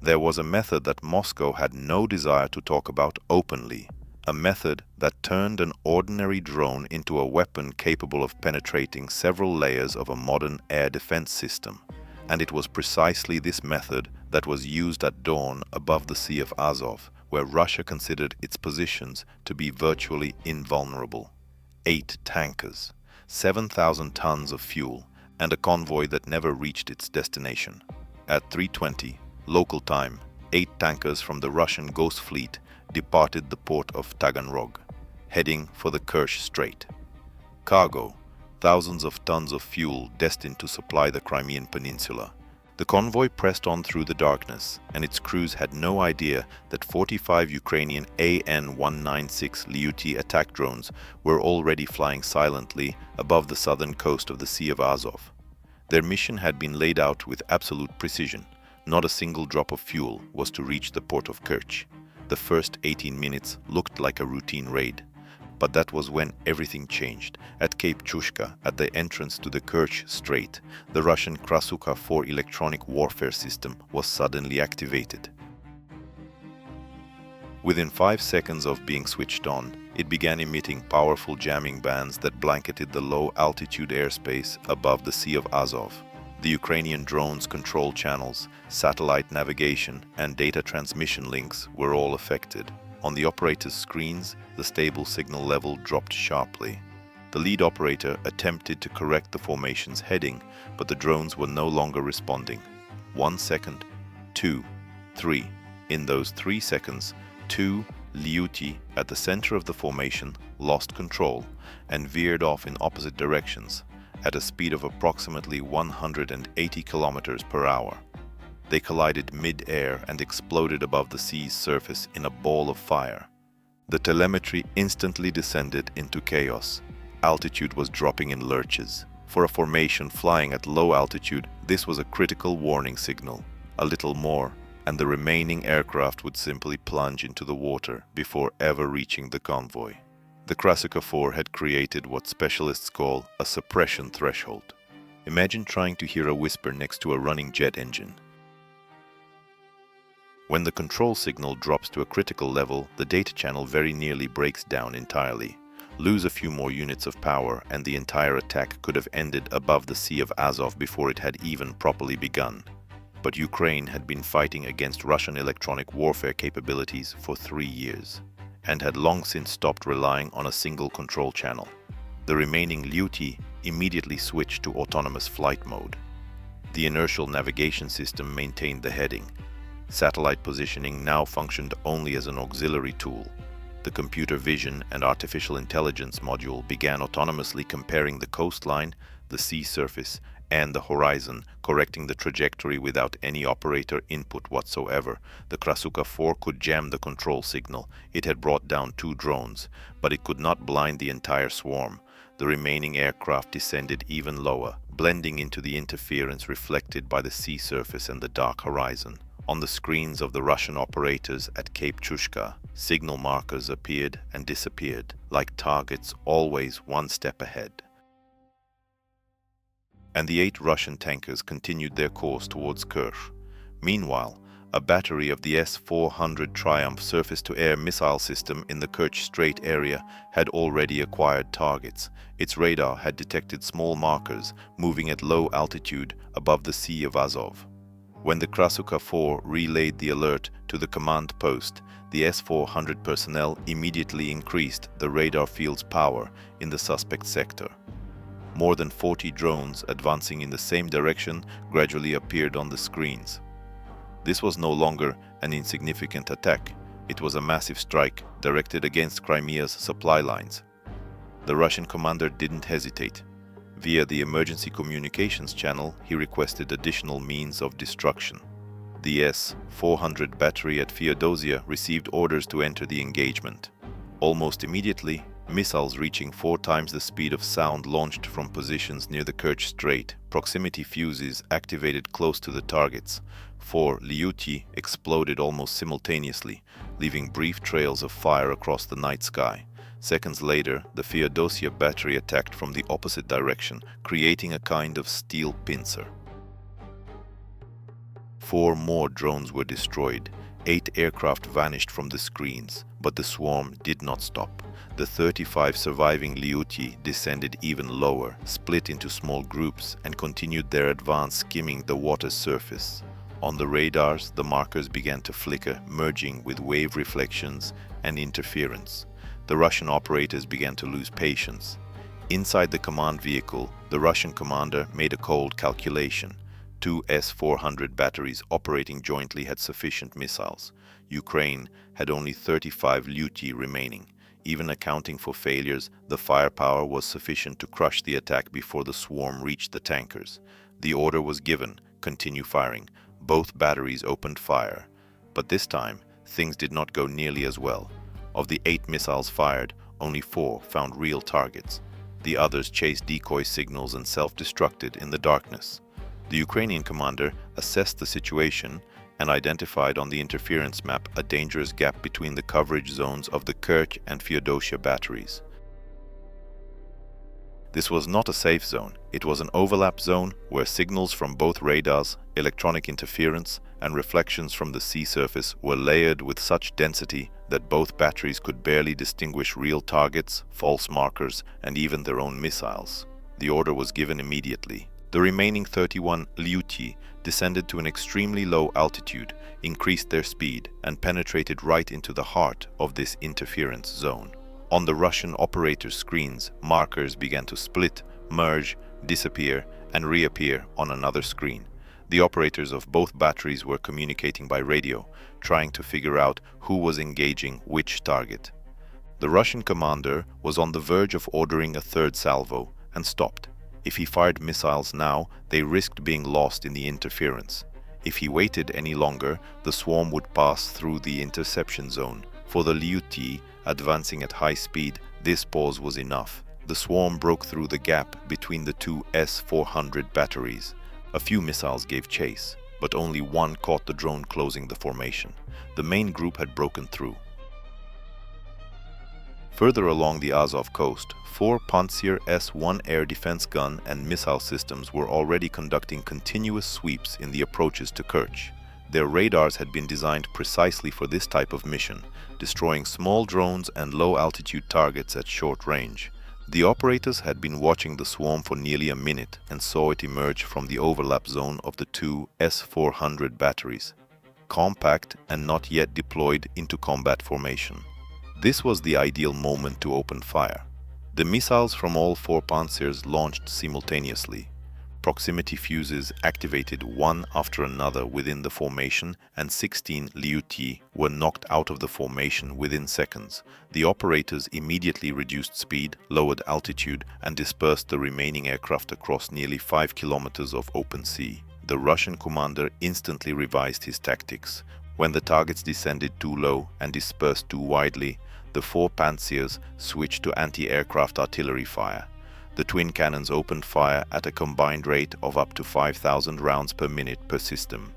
There was a method that Moscow had no desire to talk about openly, a method that turned an ordinary drone into a weapon capable of penetrating several layers of a modern air defense system. And it was precisely this method that was used at dawn above the Sea of Azov, where Russia considered its positions to be virtually invulnerable. 8 tankers, 7,000 tons of fuel, and a convoy that never reached its destination. At 3:20 local time, 8 tankers from the Russian Ghost Fleet departed the port of Taganrog, heading for the Kerch Strait. Cargo: thousands of tons of fuel destined to supply the Crimean Peninsula. The convoy pressed on through the darkness, and its crews had no idea that 45 Ukrainian AN-196 Lyuty attack drones were already flying silently above the southern coast of the Sea of Azov. Their mission had been laid out with absolute precision. Not a single drop of fuel was to reach the port of Kerch. The first 18 minutes looked like a routine raid. But that was when everything changed. At Cape Chushka, at the entrance to the Kerch Strait, the Russian Krasuka 4 electronic warfare system was suddenly activated. Within 5 seconds of being switched on, it began emitting powerful jamming bands that blanketed the low-altitude airspace above the Sea of Azov. The Ukrainian drones' control channels, satellite navigation, and data transmission links were all affected. On the operator's screens, the stable signal level dropped sharply. The lead operator attempted to correct the formation's heading, but the drones were no longer responding. 1 second, 2, 3. In those 3 seconds, 2 Lyuty at the center of the formation lost control and veered off in opposite directions at a speed of approximately 180 kilometers per hour. They collided mid-air and exploded above the sea's surface in a ball of fire. The telemetry instantly descended into chaos. Altitude was dropping in lurches. For a formation flying at low altitude, this was a critical warning signal. A little more, and the remaining aircraft would simply plunge into the water before ever reaching the convoy. The Krasuka 4 had created what specialists call a suppression threshold. Imagine trying to hear a whisper next to a running jet engine. When the control signal drops to a critical level, the data channel very nearly breaks down entirely. Lose a few more units of power, and the entire attack could have ended above the Sea of Azov before it had even properly begun. But Ukraine had been fighting against Russian electronic warfare capabilities for 3 years, and had long since stopped relying on a single control channel. The remaining Lyuty immediately switched to autonomous flight mode. The inertial navigation system maintained the heading. Satellite positioning now functioned only as an auxiliary tool. The computer vision and artificial intelligence module began autonomously comparing the coastline, the sea surface, and the horizon, correcting the trajectory without any operator input whatsoever. The Krasuka 4 could jam the control signal. It had brought down 2 drones, but it could not blind the entire swarm. The remaining aircraft descended even lower, blending into the interference reflected by the sea surface and the dark horizon. On the screens of the Russian operators at Cape Chushka, signal markers appeared and disappeared, like targets always one step ahead. And the 8 Russian tankers continued their course towards Kerch. Meanwhile, a battery of the S-400 Triumph surface-to-air missile system in the Kerch Strait area had already acquired targets. Its radar had detected small markers moving at low altitude above the Sea of Azov. When the Krasuka 4 relayed the alert to the command post, the S-400 personnel immediately increased the radar field's power in the suspect sector. More than 40 drones advancing in the same direction gradually appeared on the screens. This was no longer an insignificant attack. It was a massive strike directed against Crimea's supply lines. The Russian commander didn't hesitate. Via the emergency communications channel, he requested additional means of destruction. The S-400 battery at Feodosia received orders to enter the engagement. Almost immediately, missiles reaching 4 times the speed of sound launched from positions near the Kerch Strait. Proximity fuses activated close to the targets. 4 Lyuty exploded almost simultaneously, leaving brief trails of fire across the night sky. Seconds later, the Feodosia battery attacked from the opposite direction, creating a kind of steel pincer. 4 more drones were destroyed. 8 aircraft vanished from the screens, but the swarm did not stop. The 35 surviving Liuti descended even lower, split into small groups, and continued their advance, skimming the water's surface. On the radars, the markers began to flicker, merging with wave reflections and interference. The Russian operators began to lose patience. Inside the command vehicle, the Russian commander made a cold calculation. 2 S-400 batteries operating jointly had sufficient missiles. Ukraine had only 35 Liuti remaining. Even accounting for failures, the firepower was sufficient to crush the attack before the swarm reached the tankers. The order was given: continue firing. Both batteries opened fire. But this time, things did not go nearly as well. Of the 8 missiles fired, only 4 found real targets. The others chased decoy signals and self-destructed in the darkness. The Ukrainian commander assessed the situation and identified on the interference map a dangerous gap between the coverage zones of the Kerch and Feodosia batteries. This was not a safe zone. It was an overlap zone where signals from both radars, electronic interference, and reflections from the sea surface were layered with such density that both batteries could barely distinguish real targets, false markers, and even their own missiles. The order was given immediately. The remaining 31 Liuti descended to an extremely low altitude, increased their speed, and penetrated right into the heart of this interference zone. On the Russian operators' screens, markers began to split, merge, disappear, and reappear on another screen. The operators of both batteries were communicating by radio, trying to figure out who was engaging which target. The Russian commander was on the verge of ordering a third salvo and stopped. If he fired missiles now, they risked being lost in the interference. If he waited any longer, the swarm would pass through the interception zone. For the Liuti, advancing at high speed, this pause was enough. The swarm broke through the gap between the 2 S-400 batteries. A few missiles gave chase, but only one caught the drone closing the formation. The main group had broken through. Further along the Azov coast, 4 Pantsir S-1 air defense gun and missile systems were already conducting continuous sweeps in the approaches to Kerch. Their radars had been designed precisely for this type of mission, destroying small drones and low-altitude targets at short range. The operators had been watching the swarm for nearly a minute and saw it emerge from the overlap zone of the 2 S-400 batteries, compact and not yet deployed into combat formation. This was the ideal moment to open fire. The missiles from all 4 Pantsirs launched simultaneously. Proximity fuses activated one after another within the formation, and 16 Liuti were knocked out of the formation within seconds. The operators immediately reduced speed, lowered altitude, and dispersed the remaining aircraft across nearly 5 kilometers of open sea. The Russian commander instantly revised his tactics. When the targets descended too low and dispersed too widely, the 4 Pantsirs switched to anti-aircraft artillery fire. The twin cannons opened fire at a combined rate of up to 5,000 rounds per minute per system.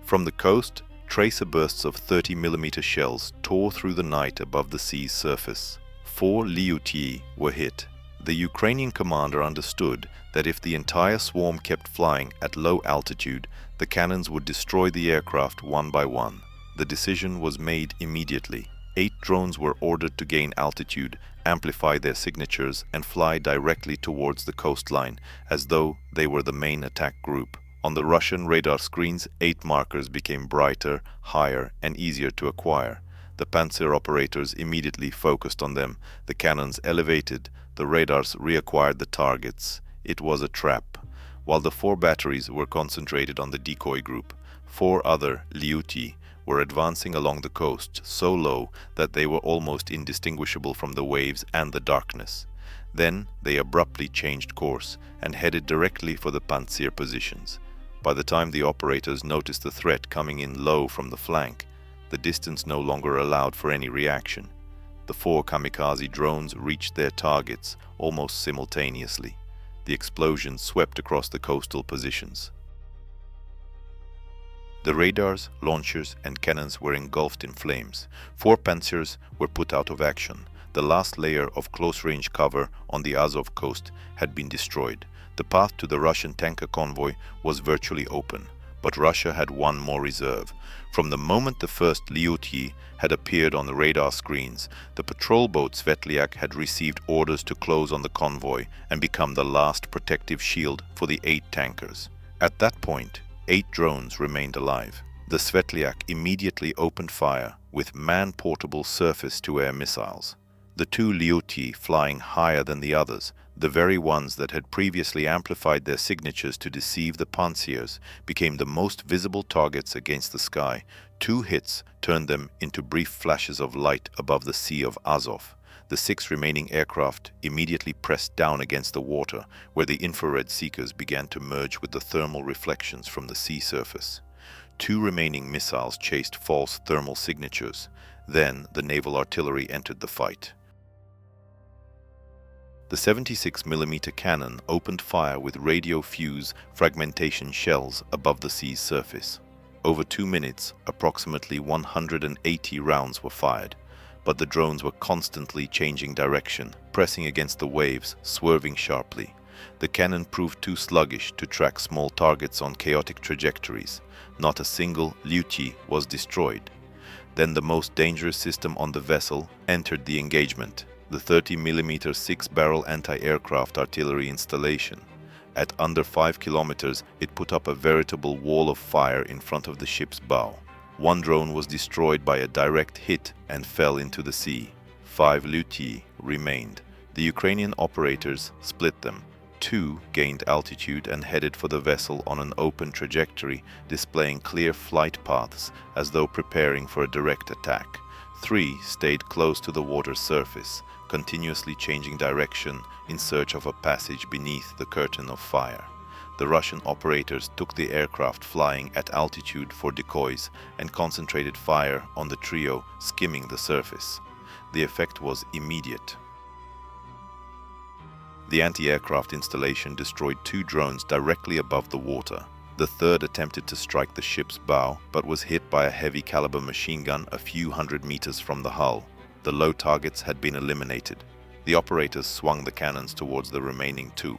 From the coast, tracer bursts of 30mm shells tore through the night above the sea's surface. 4 Liuti were hit. The Ukrainian commander understood that if the entire swarm kept flying at low altitude, the cannons would destroy the aircraft one by one. The decision was made immediately. 8 drones were ordered to gain altitude, amplify their signatures, and fly directly towards the coastline, as though they were the main attack group. On the Russian radar screens, 8 markers became brighter, higher, and easier to acquire. The Pantsir operators immediately focused on them. The cannons elevated, the radars reacquired the targets. It was a trap. While the 4 batteries were concentrated on the decoy group, 4 other Liuti were advancing along the coast so low that they were almost indistinguishable from the waves and the darkness. Then they abruptly changed course and headed directly for the Pantsir positions. By the time the operators noticed the threat coming in low from the flank, the distance no longer allowed for any reaction. The 4 kamikaze drones reached their targets almost simultaneously. The explosions swept across the coastal positions. The radars, launchers, and cannons were engulfed in flames. 4 Pantsirs were put out of action. The last layer of close-range cover on the Azov coast had been destroyed. The path to the Russian tanker convoy was virtually open, but Russia had one more reserve. From the moment the first Lyuty had appeared on the radar screens, the patrol boat Svetliak had received orders to close on the convoy and become the last protective shield for the 8 tankers. At that point, 8 drones remained alive. The Svetliak immediately opened fire with man-portable surface-to-air missiles. The 2 Lyuty, flying higher than the others, the very ones that had previously amplified their signatures to deceive the pansiers, became the most visible targets against the sky. 2 hits turned them into brief flashes of light above the Sea of Azov. The 6 remaining aircraft immediately pressed down against the water, where the infrared seekers began to merge with the thermal reflections from the sea surface. 2 remaining missiles chased false thermal signatures. Then the naval artillery entered the fight. The 76mm cannon opened fire with radio fuse fragmentation shells above the sea's surface. Over 2 minutes, approximately 180 rounds were fired, but the drones were constantly changing direction, pressing against the waves, swerving sharply. The cannon proved too sluggish to track small targets on chaotic trajectories. Not a single Lyuty was destroyed. Then the most dangerous system on the vessel entered the engagement, the 30mm 6-barrel anti-aircraft artillery installation. At under 5 kilometers, it put up a veritable wall of fire in front of the ship's bow. 1 drone was destroyed by a direct hit and fell into the sea. 5 Lyuty remained. The Ukrainian operators split them. 2 gained altitude and headed for the vessel on an open trajectory, displaying clear flight paths as though preparing for a direct attack. 3 stayed close to the water's surface, continuously changing direction in search of a passage beneath the curtain of fire. The Russian operators took the aircraft flying at altitude for decoys and concentrated fire on the trio skimming the surface. The effect was immediate. The anti-aircraft installation destroyed 2 drones directly above the water. The 3rd attempted to strike the ship's bow, but was hit by a heavy-caliber machine gun a few hundred meters from the hull. The low targets had been eliminated. The operators swung the cannons towards the remaining 2.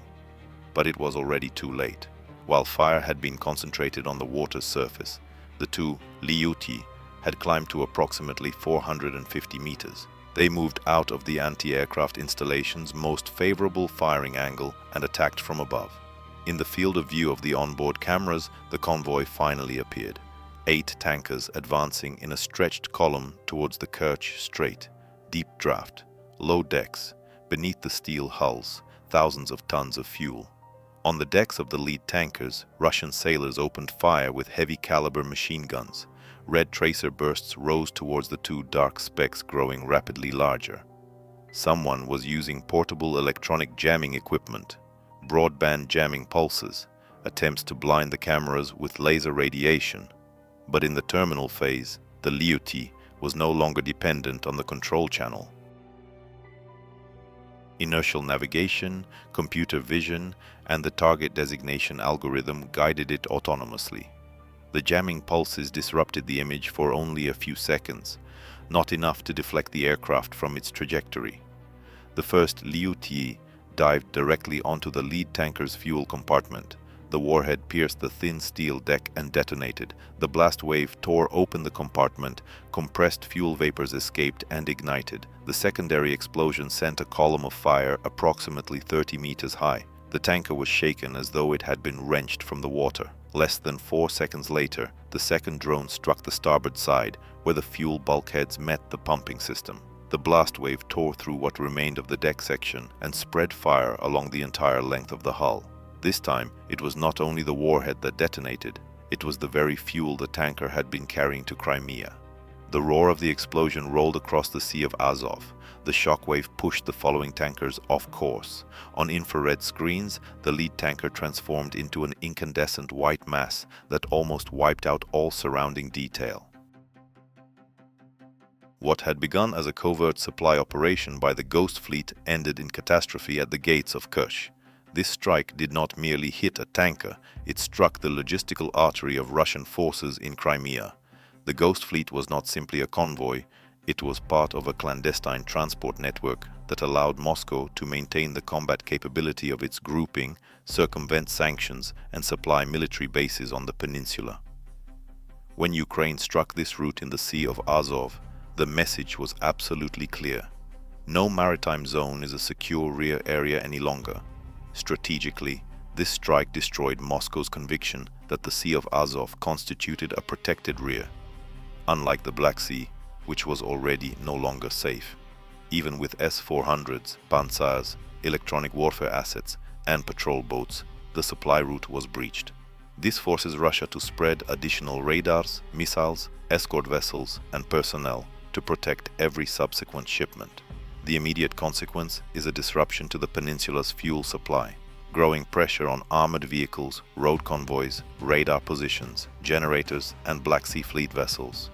But it was already too late. While fire had been concentrated on the water's surface, the 2 Lyuty had climbed to approximately 450 meters. They moved out of the anti-aircraft installation's most favorable firing angle and attacked from above. In the field of view of the onboard cameras, the convoy finally appeared. 8 tankers advancing in a stretched column towards the Kerch Strait. Deep draft, low decks, beneath the steel hulls, thousands of tons of fuel. On the decks of the lead tankers, Russian sailors opened fire with heavy-caliber machine guns. Red tracer bursts rose towards the 2 dark specks growing rapidly larger. Someone was using portable electronic jamming equipment, broadband jamming pulses, attempts to blind the cameras with laser radiation. But in the terminal phase, the Lyuty was no longer dependent on the control channel. Inertial navigation, computer vision, and the target designation algorithm guided it autonomously. The jamming pulses disrupted the image for only a few seconds, not enough to deflect the aircraft from its trajectory. The first Lyuty dived directly onto the lead tanker's fuel compartment. The warhead pierced the thin steel deck and detonated. The blast wave tore open the compartment. Compressed fuel vapors escaped and ignited. The secondary explosion sent a column of fire approximately 30 meters high. The tanker was shaken as though it had been wrenched from the water. Less than 4 seconds later, the second drone struck the starboard side, where the fuel bulkheads met the pumping system. The blast wave tore through what remained of the deck section and spread fire along the entire length of the hull. This time, it was not only the warhead that detonated, it was the very fuel the tanker had been carrying to Crimea. The roar of the explosion rolled across the Sea of Azov. The shockwave pushed the following tankers off course. On infrared screens, the lead tanker transformed into an incandescent white mass that almost wiped out all surrounding detail. What had begun as a covert supply operation by the Ghost Fleet ended in catastrophe at the gates of Kerch. This strike did not merely hit a tanker, it struck the logistical artery of Russian forces in Crimea. The Ghost Fleet was not simply a convoy, it was part of a clandestine transport network that allowed Moscow to maintain the combat capability of its grouping, circumvent sanctions, and supply military bases on the peninsula. When Ukraine struck this route in the Sea of Azov, the message was absolutely clear. No maritime zone is a secure rear area any longer. Strategically, this strike destroyed Moscow's conviction that the Sea of Azov constituted a protected rear, unlike the Black Sea, which was already no longer safe. Even with S-400s, Pantsars, electronic warfare assets, and patrol boats, the supply route was breached. This forces Russia to spread additional radars, missiles, escort vessels, and personnel to protect every subsequent shipment. The immediate consequence is a disruption to the peninsula's fuel supply, growing pressure on armored vehicles, road convoys, radar positions, generators, and Black Sea Fleet vessels.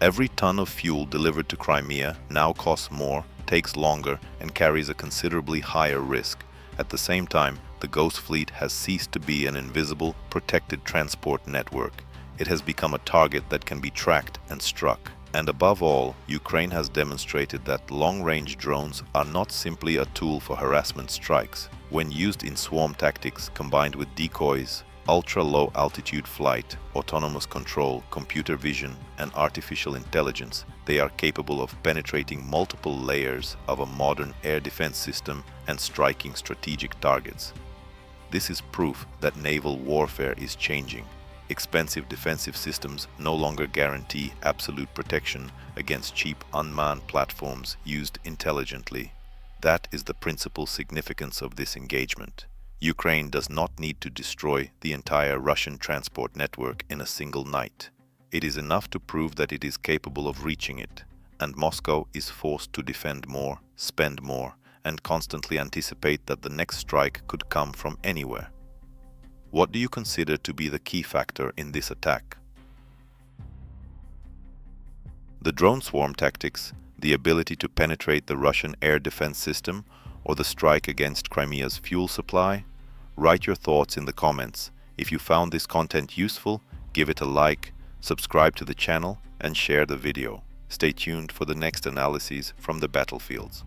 Every ton of fuel delivered to Crimea now costs more, takes longer, and carries a considerably higher risk. At the same time, the Ghost Fleet has ceased to be an invisible, protected transport network. It has become a target that can be tracked and struck. And above all, Ukraine has demonstrated that long-range drones are not simply a tool for harassment strikes. When used in swarm tactics combined with decoys, ultra-low altitude flight, autonomous control, computer vision, and artificial intelligence, they are capable of penetrating multiple layers of a modern air defense system and striking strategic targets. This is proof that naval warfare is changing. Expensive defensive systems no longer guarantee absolute protection against cheap unmanned platforms used intelligently. That is the principal significance of this engagement. Ukraine does not need to destroy the entire Russian transport network in a single night. It is enough to prove that it is capable of reaching it, and Moscow is forced to defend more, spend more, and constantly anticipate that the next strike could come from anywhere. What do you consider to be the key factor in this attack? The drone swarm tactics, the ability to penetrate the Russian air defense system, or the strike against Crimea's fuel supply? Write your thoughts in the comments. If you found this content useful, give it a like, subscribe to the channel, and share the video. Stay tuned for the next analyses from the battlefields.